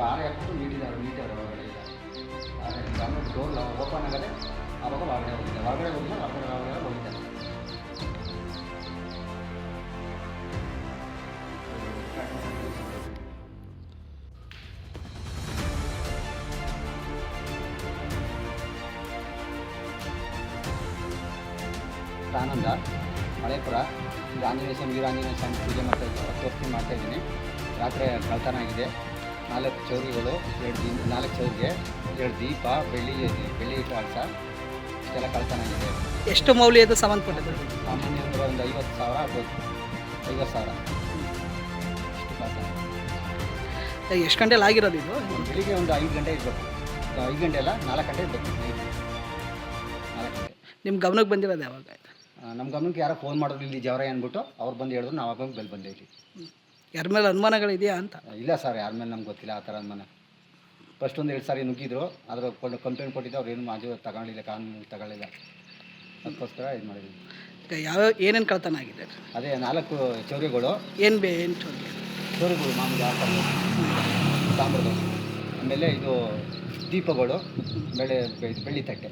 ಆರೆ ಹಾಕ್ಬಿಟ್ಟು ನೀಟಾಗಿ ಹೊರಗಡೆ ಇಲ್ಲ ಆಮೇಲೆ ಡೋರ್ ಓಪನ್ ಆಗದೆ ಆವಾಗ ಹೊರಗಡೆ ಹೋಗಿಲ್ಲ ಹೊರಗಡೆ ಹೋಗಿದ್ದಾರೆ. ಆನಂದ ಮಳೆಪುರ ಈಗ ವೀರಾಂಜನೇಯ ಸ್ವಾಮಿ ಪೂಜೆ ಮಾಡ್ತಾಯಿದ್ದೀನಿ, 10 ವರ್ಷ ಮಾಡ್ತಾಯಿದ್ದೀನಿ. ರಾತ್ರಿ ಕಳ್ತನ ಆಗಿದೆ. 4 ಚೌರಿಗಳು, 4 ಚೌರಿಗೆ 2 ದೀಪ, ಬೆಳ್ಳಿ ಕಾಲ್ಸ ಇಷ್ಟೆಲ್ಲ ಕಳ್ತನ ಆಗಿದೆ. ಎಷ್ಟು ಮೌಲ್ಯದ ಸಂಬಂಧಪಟ್ಟದ್ದು? ಸಾಮಾನ್ಯ ಅಂದರೆ ಒಂದು 50,000 ಆಗ್ಬೋದು, 50,000 ಇಷ್ಟು ಕಳ್ತನ. ಎಷ್ಟು ಗಂಟೆಲಿ ಆಗಿರೋದು ಇದು? ಬೆಳಿಗ್ಗೆ ಒಂದು 5 ಗಂಟೆ ಇರಬೇಕು, 5 ಗಂಟೆ ಅಲ್ಲ 4 ಗಂಟೆ ಇರಬೇಕು, 4 ಗಂಟೆ. ನಿಮ್ಮ ಗಮನಕ್ಕೆ ಬಂದಿರೋದು ಯಾವಾಗ? ನಮ್ಮ ಗಮನಕ್ಕೆ ಯಾರೋ ಫೋನ್ ಮಾಡಿದ್ರು ಇಲ್ಲಿ ಜವರ ಅಂದ್ಬಿಟ್ಟು ಅವ್ರು ಬಂದು ಹೇಳಿದ್ರು, ನಾವು ಆವಾಗ ಬೆಲ್ ಬಂದೆ ಇಲ್ಲಿ. ಯಾರ ಮೇಲೆ ಅನುಮಾನಗಳಿದೆಯಾ ಅಂತ? ಇಲ್ಲ ಸರ್, ಯಾರ ಮೇಲೆ ನಮ್ಗೆ ಗೊತ್ತಿಲ್ಲ ಆ ಥರ ಅನುಮಾನ. ಫಸ್ಟ್ ಒಂದು 2 ಸಾರಿ ನುಗ್ಗಿದ್ರು, ಅದ್ರ ಕಂಪ್ಲೇಂಟ್ ಕೊಟ್ಟಿದ್ದು ಅವ್ರು ಏನು ತಗೊಳ್ಳಿಲ್ಲ, ಕಾನೂನು ತಗೊಳ್ಳಿಲ್ಲ. ಅದಕ್ಕೋಸ್ಕರ ಇದು ಮಾಡಿದ್ವಿ. ಏನೇನು ಕಳ್ತನ ಆಗಿದೆ? ಅದೇ 4 ಚೌರಿಗಳು, ಏನು ಚೌರಿಗಳು ಮಾಮೂಲಿ ತಾಮ್ರದ, ಆಮೇಲೆ ಇದು ದೀಪಗಳು, ಬೆಳ್ಳಿ ತಟ್ಟೆ.